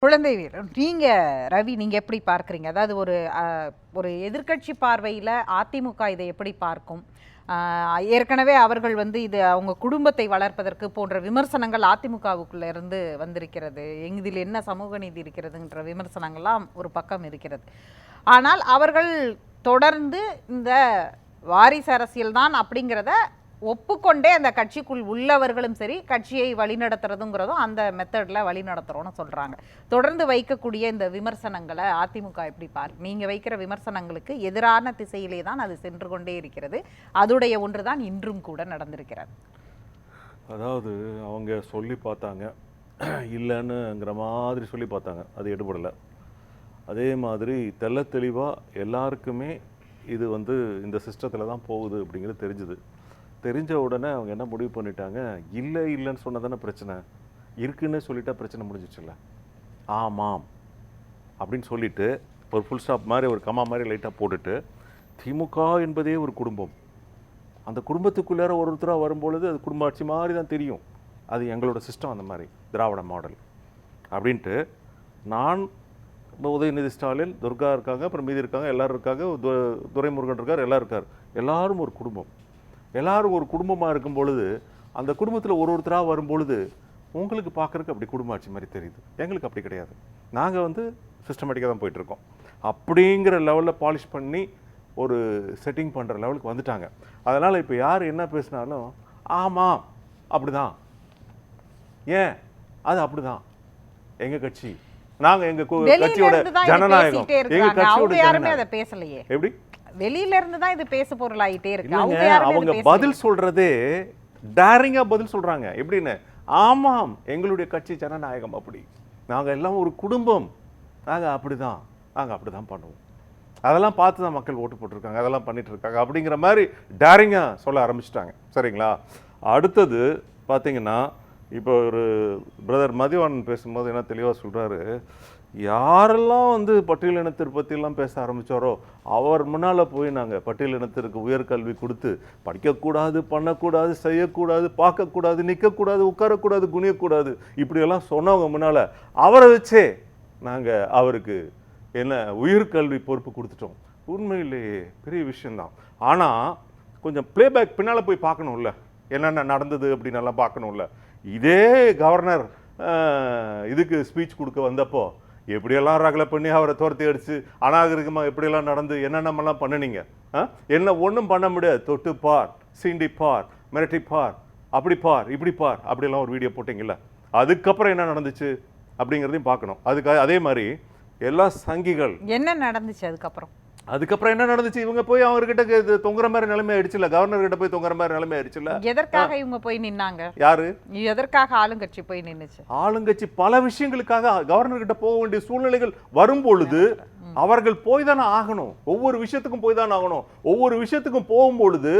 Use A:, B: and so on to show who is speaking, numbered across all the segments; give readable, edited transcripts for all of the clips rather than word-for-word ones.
A: குழந்தை வீரர் நீங்க ரவி நீங்க எப்படி பார்க்குறீங்க? அதாவது ஒரு எதிர்க்கட்சி பார்வையில் அதிமுக இதை எப்படி பார்க்கும்? ஏற்கனவே அவர்கள் வந்து இது அவங்க குடும்பத்தை வளர்ப்பதற்கு போன்ற விமர்சனங்கள் அதிமுகவுக்குள்ள இருந்து வந்திருக்கிறது. இதில் என்ன சமூக நீதி இருக்கிறதுன்ற விமர்சனங்கள்லாம் ஒரு பக்கம் இருக்கிறது. ஆனால் அவர்கள் தொடர்ந்து இந்த வாரிசு அரசியல் தான் அப்படிங்கிறத ஒப்புக்கொண்டே அந்த கட்சிக்குள் உள்ளவர்களும் சரி, கட்சியை வழிநடத்துறதுங்கிறதும் அந்த மெத்தடில் வழிநடத்துகிறோன்னு சொல்கிறாங்க. தொடர்ந்து வைக்கக்கூடிய இந்த விமர்சனங்களை அதிமுக எப்படி நீங்கள் வைக்கிற விமர்சனங்களுக்கு எதிரான திசையிலே தான் அது சென்று கொண்டே இருக்கிறது. அதுடைய ஒன்று தான் இன்றும் கூட நடந்திருக்கிறது.
B: அதாவது அவங்க சொல்லி பார்த்தாங்க, இல்லைன்னுங்கிற மாதிரி சொல்லி பார்த்தாங்க, அது எடுபடலை. அதே மாதிரி தெள்ள தெளிவாக எல்லாருக்குமே இது வந்து இந்த சிஸ்டத்தில் தான் போகுது அப்படிங்கிறது தெரிஞ்சுது. தெரிஞ்ச உடனே அவங்க என்ன முடிவு பண்ணிட்டாங்க, இல்லை இல்லைன்னு சொன்னதானே பிரச்சனை, இருக்குன்னு சொல்லிட்டா பிரச்சனை முடிஞ்சிச்சுல்ல, ஆமாம் அப்படின்னு சொல்லிட்டு ஒரு ஃபுல் ஸ்டாப் மாதிரி ஒரு கமா மாதிரி லைட்டாக போட்டுட்டு, திமுக என்பதே ஒரு குடும்பம், அந்த குடும்பத்துக்குள்ளார ஒருத்தராக வரும்பொழுது அது குடும்ப ஆட்சி மாதிரி தான் தெரியும், அது எங்களோட சிஸ்டம், அந்த மாதிரி திராவிட மாடல் அப்படின்ட்டு. நான் உதயநிதி ஸ்டாலின், துர்கா இருக்காங்க, அப்புறம் மீதி இருக்காங்க, எல்லோரும் இருக்காங்க, துரைமுருகன் இருக்கார், எல்லோரும் இருக்கார், எல்லாரும் ஒரு குடும்பம். எல்லாரும் ஒரு குடும்பமாக இருக்கும் பொழுது அந்த குடும்பத்தில் ஒருத்தராக வரும்பொழுது உங்களுக்கு பார்க்குறதுக்கு அப்படி குடும்ப ஆட்சி மாதிரி தெரியுது. எங்களுக்கு அப்படி கிடையாது. நாங்கள் வந்து சிஸ்டமேட்டிக்காக தான் போயிட்டுருக்கோம். அப்படிங்கிற லெவலில் பாலிஷ் பண்ணி ஒரு செட்டிங் பண்ணுற லெவலுக்கு வந்துட்டாங்க. அதனால் இப்போ யார் என்ன பேசினாலும் ஆமாம் அப்படி தான், ஏன் அது அப்படி தான், எங்கள் கட்சி, நாங்கள் எங்கள் கட்சியோட ஜனநாயகம், எங்கள் கட்சியோட ஜனநாயகம் பேசலையே, எப்படி
A: வெளியில இருந்து தான் இது பேச பொருளாயிட்டே இருக்கு.
B: அவங்க பதில் சொல்றதே டைரிங்கா பதில் சொல்றாங்க. எப்படின்னு, ஆமாம் எங்களுடைய கட்சி ஜனநாயகம், அப்படி நாங்க எல்லாம் ஒரு குடும்பம், நாங்க அப்படிதான் பண்ணுவோம், அதெல்லாம் பார்த்து தான் மக்கள் ஓட்டு போட்டிருக்காங்க, அதெல்லாம் பண்ணிட்டு இருக்காங்க அப்படிங்கிற மாதிரி டைரிங்கா சொல்ல ஆரம்பிச்சிட்டாங்க. சரிங்களா? அடுத்தது பார்த்தீங்கன்னா, இப்போ ஒரு பிரதர் மதிவாணன் பேசும்போது என்ன தெளிவாக சொல்றாரு, யாரெல்லாம் வந்து பட்டியலினத்தை பற்றியெல்லாம் பேச ஆரம்பித்தாரோ அவர் முன்னால் போய் நாங்கள் பட்டியலினத்திற்கு உயர்கல்வி கொடுத்து படிக்கக்கூடாது, பண்ணக்கூடாது, செய்யக்கூடாது, பார்க்கக்கூடாது, நிற்கக்கூடாது, உட்காரக்கூடாது, குனியக்கூடாது, இப்படியெல்லாம் சொன்னவங்க முன்னால் அவரை வச்சே நாங்கள் அவருக்கு என்ன உயர்கல்வி பொறுப்பு கொடுத்துட்டோம். உண்மையிலேயே பெரிய விஷயந்தான். ஆனால் கொஞ்சம் பிளேபேக் பின்னால் போய் பார்க்கணும்ல, என்னென்ன நடந்தது அப்படின்னு எல்லாம் பார்க்கணும்ல. இதே கவர்னர் இதுக்கு ஸ்பீச் கொடுக்க வந்தப்போ எப்படியெல்லாம் ரகலை பண்ணி அவரை துரத்தி அடிச்சு அநாகரிகமாக எப்படியெல்லாம் நடந்து என்னென்னமெல்லாம் பண்ணினீங்க, என்ன ஒன்றும் பண்ண முடியாது, தொட்டு பார், சீண்டி பார், மிரட்டி பார், அப்படி பார், இப்படி பார், அப்படியெல்லாம் ஒரு வீடியோ போட்டிங்கல்ல, அதுக்கப்புறம் என்ன நடந்துச்சு அப்படிங்கிறதையும் பார்க்கணும். அதுக்காக அதே மாதிரி எல்லா சங்கிகள்
A: என்ன நடந்துச்சு
B: அதுக்கப்புறம் என்ன நடந்துச்சு, இவங்க போய் அவர்கிட்ட தொங்குற மாதிரி நிலைமை ஆயிடுச்சுல, கவர்னர் கிட்ட போய் தொங்குற மாதிரி நிலைமை ஆயிடுச்சுல.
A: எதற்காக இவங்க போய் நின்னாங்க?
B: யாரு?
A: எதற்காக ஆளுங்கட்சி போய் நின்னுச்சு?
B: ஆளுங்கட்சி பல விஷயங்களுக்காக கவர்னர் கிட்ட போக வேண்டிய சூழ்நிலைகள் வரும் பொழுது அவர்கள் போய் தானே ஆகணும், ஒவ்வொரு விஷயத்துக்கும் போய் தானே ஆகணும். ஒவ்வொரு விஷயத்துக்கும் போகும்பொழுது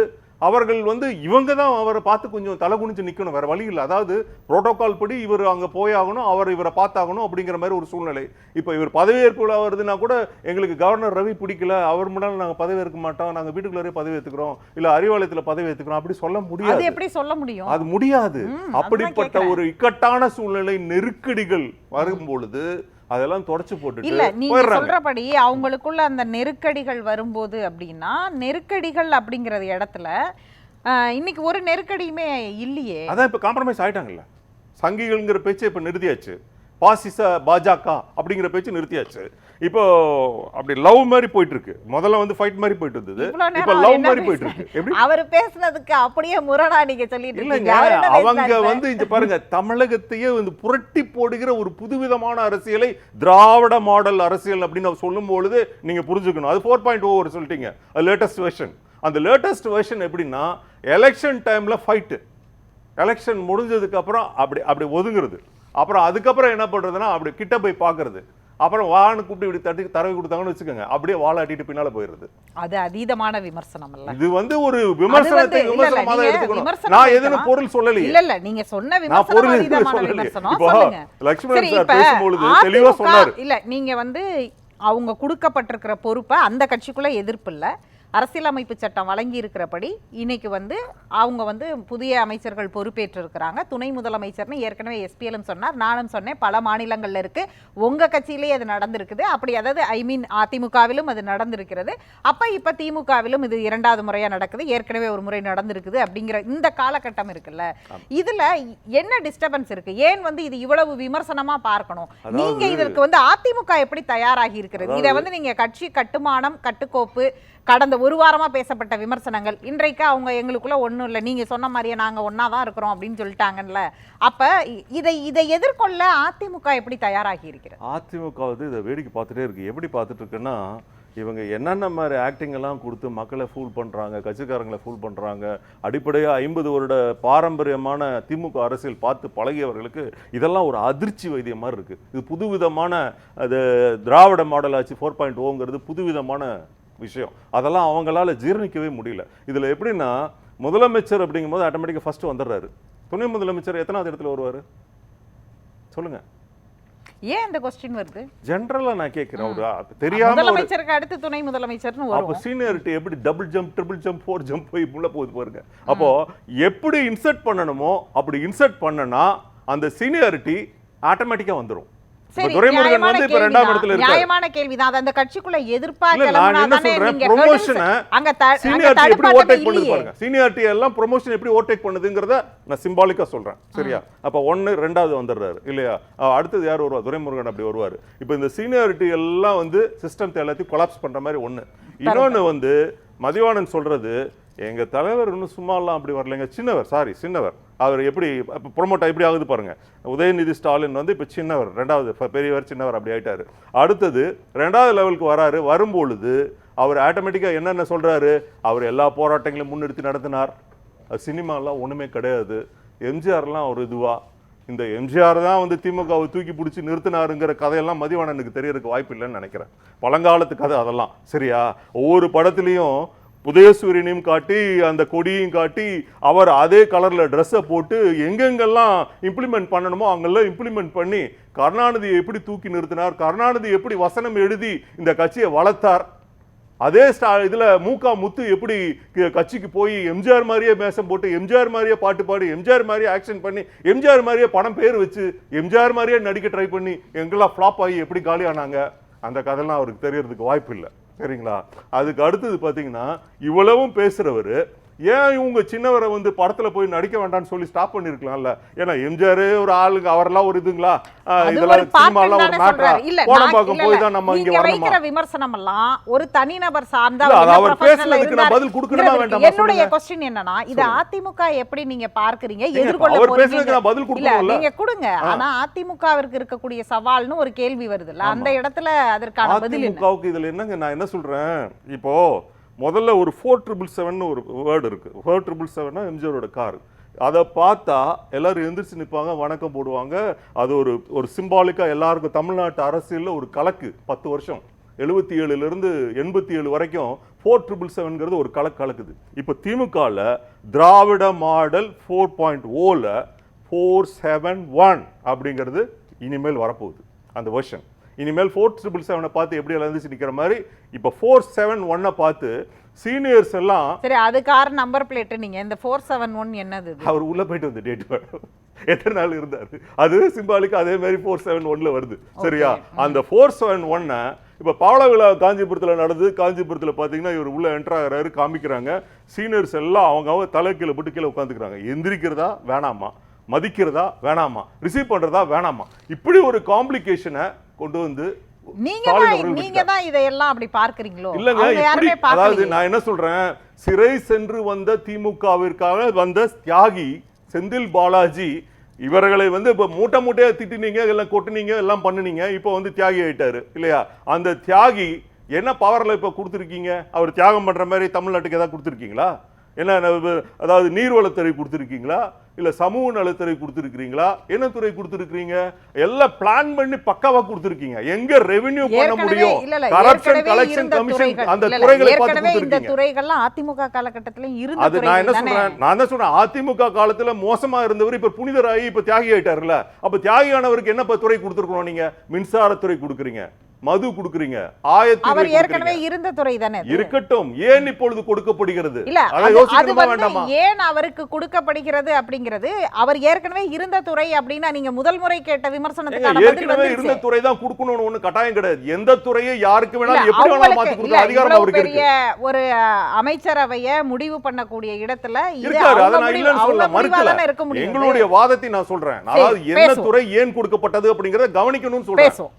B: அவர்கள் வந்து இவங்க தான் அவரை பார்த்து கொஞ்சம் தலை குனிஞ்சு நிற்கணும், வேற வழி இல்லை. அதாவது புரோட்டோகால் படி இவர் அங்கே போயாகணும், அவர் இவரை பார்த்தாகணும் அப்படிங்கிற மாதிரி ஒரு சூழ்நிலை. இப்போ இவர் பதவியேற்பு விழா வருதுன்னா கூட எங்களுக்கு கவர்னர் ரவி பிடிக்கல, அவர் முன்னாடி நாங்கள் பதவி ஏற்க மாட்டோம், நாங்கள் வீட்டுக்குள்ளே பதவி ஏற்றுக்கிறோம், இல்லை அறிவாலயத்தில் பதவி ஏற்றுக்கிறோம், அப்படி சொல்ல முடியாது.
A: எப்படி சொல்ல முடியும்?
B: அது முடியாது. அப்படிப்பட்ட ஒரு இக்கட்டான சூழ்நிலை, நெருக்கடிகள் வரும்பொழுது அதெல்லாம் தொடச்சு போட்டு
A: இல்ல, நீங்க சொல்றபடி அவங்களுக்குள்ள அந்த நெருக்கடிகள் வரும்போது அப்படின்னா, நெருக்கடிகள் அப்படிங்கிற இடத்துல இன்னைக்கு ஒரு நெருக்கடியுமே இல்லையே.
B: அதான் இப்ப காம்ப்ரமைஸ் ஆயிட்டாங்கல்ல, சங்கிகள்ங்கிற பேச்சு இப்ப நிறுத்தியாச்சு, பாசிச பாஜக அப்படிங்கிற பேச்சு நிறுத்தியாச்சு. இப்போ அப்படி லவ் மாதிரி போயிட்டு இருக்கு. முதல்ல வந்து ஃபைட் மாதிரி போயிட்டு இருந்தது, இப்போ லவ் மாதிரி போயிட்டு இருக்கு. எப்படி
A: அவர் பேசுனதுக்கு அப்படியே முரணா நீங்க சொல்லிட்டு
B: இருக்கீங்க? அவங்க வந்து இங்க பாருங்க, தமிழகத்தையே வந்து புரட்டி போடுகிற ஒரு புதுவிதமான அரசியலை திராவிட மாடல் அரசியல் அப்படின்னு சொல்லும் பொழுது நீங்க புரிஞ்சுக்கணும். அது 4.0 சொல்லிட்டீங்க, லேட்டஸ்ட் வெர்ஷன். அந்த லேட்டஸ்ட் வெர்ஷன் எப்படின்னா, எலெக்ஷன் டைம்ல ஃபைட், எலெக்ஷன் முடிஞ்சதுக்கு அப்புறம் அப்படி அப்படி ஒதுங்குறது, அப்புறம் அதுக்கப்புறம் என்ன பண்றதுன்னா அப்படி கிட்ட போய் பாக்குறது, அப்புறம் வான்னு கூப்பிட்டு இப்படி தட்டி தரவி கொடுத்தாங்கன்னு வச்சுக்கோங்க, அப்படியே வாழாட்டிட்டு பின்னால போயிடுறது.
A: அது அதீதமான விமர்சனம் இல்ல, இது
B: வந்து ஒரு விமர்சனத்தை விமர்சனமா தான் எடுத்துக்கணும். நான் எதுன்னு பொருள் சொல்லலையே.
A: இல்ல நீங்க சொன்ன விமர்சனம் அதீதமான விமர்சனம். சொல்லுங்க.
B: லட்சுமணன் சார் பேசும்போது தெளிவா சொன்னாரு.
A: இல்ல நீங்க வந்து அவங்க கொடுக்கப்பட்டிருக்கிற பொறுப்பை அந்த கட்சிக்குள்ள எதிர்ப்பு இல்ல, அரசியலமைப்பு சட்டம் வழங்கி இருக்கிறபடி இன்னைக்கு வந்து அவங்க வந்து புதிய அமைச்சர்கள் பொறுப்பேற்று இருக்கிறாங்க. துணை முதலமைச்சர்னு ஏற்கனவே எஸ்பிஎலும் சொன்னார், நானும் சொன்னேன், பல மாநிலங்கள்ல இருக்கு, உங்க கட்சியிலேயே அது நடந்திருக்குது. அப்படி அதாவது அதிமுகவிலும் அது நடந்திருக்கிறது. அப்ப இப்ப திமுகவிலும் இது இரண்டாவது முறையா நடக்குது, ஏற்கனவே ஒரு முறை நடந்திருக்குது அப்படிங்கிற இந்த காலகட்டம் இருக்குல்ல, இதுல என்ன டிஸ்டர்பன்ஸ் இருக்கு? ஏன் வந்து இது இவ்வளவு விமர்சனமா பார்க்கணும்? நீங்க இதற்கு வந்து அதிமுக எப்படி தயாராகி இருக்கிறது? இதை வந்து நீங்க கட்சி கட்டுமானம் கட்டுக்கோப்பு கடந்த ஒரு வாரமா பேசப்பட்ட விமர்சனங்கள், இன்றைக்கு அவங்க எங்களுக்குள்ள ஒண்ணும் இல்லை, நீங்க சொன்ன மாதிரியே நாங்க ஒன்னாதான் இருக்கிறோம் அப்படின்னு சொல்லிட்டாங்கல்ல. அப்ப இதை எதிர்கொள்ள அதிமுக எப்படி தயாராகி இருக்கிறது?
B: அதிமுக வந்து இதை வேடிக்கை பார்த்துட்டே இருக்கு. எப்படி பார்த்துட்டு இருக்குன்னா, இவங்க என்னென்ன மாதிரி ஆக்டிங் எல்லாம் கொடுத்து மக்களை ஃபூல் பண்ணுறாங்க, கட்சிக்காரங்களை ஃபூல் பண்ணுறாங்க. அடிப்படையாக 50 வருட பாரம்பரியமான திமுக அரசியல் பார்த்து பழகியவர்களுக்கு இதெல்லாம் ஒரு அதிர்ச்சி வைத்தியம் மாதிரி இருக்குது. இது புதுவிதமான அது திராவிட மாடல் ஆட்சி 4.0ங்கிறது புதுவிதமான விஷயம். அதெல்லாம் அவங்களால ஜீரணிக்கவே முடியல. இதில் எப்படின்னா, முதலமைச்சர் அப்படிங்கும்போது ஆட்டோமேட்டிக்காக ஃபர்ஸ்ட் வந்துடுறாரு. துணை முதலமைச்சர் எத்தனாவது இடத்துல வருவார் சொல்லுங்கள்?
A: ஏன் இந்த क्वेश्चन வருது?
B: ஜெனரலா நான் கேக்குறேன். ஒரு தெரியாம
A: முதலமைச்சருக்கு அடுத்து துணை முதலமைச்சர்னு வரும்.
B: அப்ப சீனியாரிட்டி எப்படி double jump, triple jump, 4 jump போய் உள்ள போகுது பாருங்க. அப்போ எப்படி இன்சர்ட் பண்ணணுமோ அப்படி இன்சர்ட் பண்ணனா அந்த சீனியாரிட்டி ஆட்டோமேட்டிக்கா வந்துரும். துரைமுருகன் வந்து இப்ப இரண்டாம் இடத்துல இருக்காரு.
A: நியாயமான கேள்விதான். அது அந்த கட்சிக்குள்ள எதிர்ப்பா
B: நான் என்ன சொல்றேன், ப்ரொமோஷனை சீனியாரிட்டி எப்படி ஓவர்டேக் பண்ணுது பாருங்க. சீனியாரிட்டி எல்லாம் ப்ரொமோஷன் எப்படி ஓவர்டேக் பண்ணுதுங்கறத நான் சிம்பாலிக்கா சொல்றேன். சரியா? அப்ப 1 2வது வந்துடுறாரு இல்லையா? அடுத்தது யார் வருவா? துரைமுருகன் அப்படி வருவாரு. இப்போ இந்த சீனியாரிட்டி எல்லாம் வந்து சிஸ்டத்தை எல்லாத்தையும் கொலாப்ஸ் பண்ற மாதிரி ஒண்ணு. இன்னொன்னு வந்து மதிவாணன் சொல்றது, எங்க தலைவர் இன்னும் சும்மாலாம் அப்படி வரலைங்க, சின்னவர். அவர் எப்படி ப்ரொமோட் எப்படி ஆகுது பாருங்க. உதயநிதி ஸ்டாலின் வந்து இப்போ சின்னவர், ரெண்டாவது பெரியவர் சின்னவர் அப்படி ஆயிட்டாரு. அடுத்தது 2வது லெவலுக்கு வராரு. வரும்பொழுது அவர் ஆட்டோமேட்டிக்காக என்னென்ன சொல்றாரு, அவர் எல்லா போராட்டங்களையும் முன்னெடுத்து நடத்தினார். சினிமாலாம் ஒன்றுமே கிடையாது. எம்ஜிஆர்லாம் ஒரு இதுவா, இந்த எம்ஜிஆர் தான் வந்து திமுகவை தூக்கி பிடிச்சி நிறுத்தினாருங்கிற கதையெல்லாம் மதிவாணனுக்கு தெரியறதுக்கு வாய்ப்பு இல்லைன்னு நினைக்கிறேன். பழங்காலத்து கதை அதெல்லாம். சரியா? ஒவ்வொரு படத்துலையும் உதயசூரியனையும் காட்டி அந்த கொடியையும் காட்டி அவர் அதே கலர்ல ட்ரெஸ்ஸை போட்டு எங்கெங்கெல்லாம் இம்ப்ளிமெண்ட் பண்ணணுமோ அங்கெல்லாம் இம்ப்ளிமெண்ட் பண்ணி கருணாநிதியை எப்படி தூக்கி நிறுத்தினார், கருணாநிதி எப்படி வசனம் எழுதி இந்த கட்சியை வளர்த்தார், அதே இதுல மூகா முத்து எப்படி கட்சிக்கு போய் எம்ஜிஆர் மாதிரியே மேசம் போட்டு எம்ஜிஆர் மாதிரியே பாட்டு பாடி எம்ஜிஆர் மாதிரியே ஆக்ஷன் பண்ணி எம்ஜிஆர் மாதிரியே படம் பேர் வச்சு எம்ஜிஆர் மாதிரியே நடிக்க ட்ரை பண்ணி எங்கெல்லாம் ஃப்ளாப் ஆகி எப்படி காலியானாங்க, அந்த கதையெல்லாம் அவருக்கு தெரியறதுக்கு வாய்ப்பு இல்லை. சரிங்களா? அதுக்கு அடுத்தது பார்த்தீங்கன்னா, இவ்வளவும் பேசுறவர் ஏன் இவங்க சின்னவரை வந்து படத்துல போய் நடிக்க வேண்டாம்னு சொல்லி ஸ்டாப் பண்ணிருக்கலாம்ல? ஏன்னா எம்ஜிஆர் ஒரு ஆளுங்க, அவரெல்லாம் ஒரு இதுங்களா, இதெல்லாம் சினிமாலாம் ஒரு மேட்டரா? கோடம்பாக்கம் போய் தான் நம்ம இங்க வரணுமா?
A: விமர்சனம் எல்லாம் ஒரு தனிநபர் சார்ந்த
B: அவர் பேசுனதுக்கு நான் பதில் கொடுக்கணுமா வேண்டாமா?
A: என்னுடைய क्वेश्चन என்னன்னா, இது அதிமுக எப்படி நீங்க பார்க்கறீங்க, எதிர்கொள்ள போறீங்க? அவர் பேசுனதுக்கு நான் பதில் கொடுக்கணும்ல, நீங்க கொடுங்க. ஆனா அதிமுகவிற்கு இருக்கக்கூடிய சவால்னு ஒரு கேள்வி வருதுல்ல, அந்த இடத்துல அதற்கான பதில் என்ன? அதிமுகவுக்கு இதுல என்னங்க, நான் என்ன சொல்றேன், இப்போ முதல்ல ஒரு 4777 ஒரு வேர்டு இருக்கு. 4777 எம்ஜிஆரோட கார். அதை பார்த்தா எல்லாரும் எந்திரிச்சு நிற்பாங்க, வணக்கம் போடுவாங்க. அது ஒரு சிம்பாலிக்கா எல்லாருக்கும் தமிழ்நாட்டு அரசியலில் ஒரு கலக்கு. 10 வருஷம் 77லிருந்து 87 வரைக்கும் 4777ங்கிறது ஒரு கலக்குது. இப்போ திமுகவில் திராவிட மாடல் 4.0ல 471 அப்படிங்கிறது இனிமேல் வரப்போகுது. அந்த வெர்ஷன் இனிமேல் 4777 பார்த்து எப்படி எல்லாம் இருந்துச்சு நிக்கிற மாதிரி இப்போ 471 பார்த்து சீனியர்ஸ் எல்லாம், சரி அது கார் நம்பர் பிளேட், நீங்க இந்த 471 என்னது? அவர் உள்ள போயிட்டு வந்து டேட் எத்தனை நாள் இருந்தாரு, அது சிம்பாலிக்கா அதே மாதிரி 471ல வருது. சரியா? அந்த 471 இப்ப பாவல விழா காஞ்சிபுரத்தில் நடந்து, காஞ்சிபுரத்தில் பார்த்தீங்கன்னா இவர் உள்ள என்டர் ஆகிறாரு, காமிக்கிறாங்க. சீனியர்ஸ் எல்லாம் அவங்க தலை கீழே போட்டு கீழே உட்காந்துக்கிறாங்க. எந்திரிக்கிறதா வேணாமா, மதிக்கிறதா வேணாமா, ரிசீவ் பண்றதா வேணாமா, இப்படி ஒரு காம்ப்ளிகேஷனை கொண்டு வந்து நீங்க தான் இதையெல்லாம் அப்படி பார்க்கறீங்களோ? இல்லங்க, அதாவது நான் என்ன சொல்றேன், சிறை சென்று வந்த திமுகவிற்காக வந்த தியாகி செந்தில் பாலாஜி இவர்களை வந்து இப்ப மூட்டையா திட்டினீங்க, எல்லாம் கொட்டுனீங்க, எல்லாம் பண்ணுனீங்க. இப்போ வந்து தியாகி ஆயிட்டாரு இல்லையா? அந்த தியாகி என்ன பவர்ல இப்ப கொடுத்துருக்கீங்க? அவர் தியாகம் பண்ற மாதிரி தமிழ்நாட்டுக்கு ஏதாவது கொடுத்துருக்கீங்களா? என்ன, அதாவது நீர்வளத்துறை கொடுத்துருக்கீங்களா, இல்ல சமூக நலத்துறை கொடுத்துருக்கீங்களா, என்ன துறை கொடுத்துருக்கீங்க? எல்லாம் பிளான் பண்ணி பக்காவா கொடுத்துருக்கீங்க. எங்க ரெவென்யூ பண்ண முடியும், கரப்ஷன் கலெக்ஷன் கமிஷன், அந்த துறைகளை பார்த்து கொடுத்துருக்கீங்க. இந்த துறைகள்லாம் அதிமுக காலகட்டத்தில இருந்த துறைகள். நான் என்ன சொல்றேன், அதிமுக காலத்துல மோசமா இருந்தவர் இப்ப புனிதராகி இப்ப தியாகி ஆயிட்டாருல. அப்ப தியாகியானவருக்கு என்ன துறை கொடுத்துருக்கணும்? நீங்க மின்சாரத்துறை கொடுக்குறீங்க,
B: மது கொடுக்குறீங்க, ஆயத்தீர்வை
A: அவர் ஏற்கனவே
B: கொடுக்குறீங்க.
A: இருந்த துறை தானே அது?
B: இருக்கட்டும், ஏன் இப்பொழுது கொடுக்கப்படுகிறது?
A: இல்ல
B: அதை
A: அது
B: யோசிக்கணுமா
A: வந்து
B: வேண்டாமா?
A: ஏன் அவருக்கு கொடுக்கப்படுகிறது அப்படிங்கிறது, அவர் ஏற்கனவே இருந்த துறை அப்படின்னா நீங்க முதல் முறை கேட்ட விமர்சனத்துக்கான பதில்
B: ஏற்கனவே இருந்த
A: வந்துருச்சு.
B: துறை தான் கொடுக்கணும்னு ஒண்ணு கட்டாயம் கிடையாது. எந்த துறையை யாருக்கு
A: இல்ல,
B: வேணாலும் எப்படி வேணாலும் மாத்தி
A: அவங்களுக்கு இல்ல,
B: கொடுக்குற அதிகாரம்
A: இவ்வளவு
B: அவருக்கு
A: பெரிய
B: இருக்கு.
A: ஒரு அமைச்சரவைய முடிவு பண்ணக்கூடிய இடத்துல இது
B: இருக்காரு, அதை
A: அவங்க
B: நான்
A: முடிவு,
B: இல்லைன்னு
A: அவங்க
B: சொல்ல
A: முடிவா
B: மறுக்கல.
A: தானே இருக்க முடியும்.
B: எங்களுடைய வாதத்தை நான் சொல்றேன்.
A: சரி,
B: அதாவது என்ன
A: பேசுவோம்.
B: துறை ஏன் கொடுக்கப்பட்டது அப்படிங்கறத கவனிக்கணும்னு சொல்றேன்.
A: பேசுவோம்.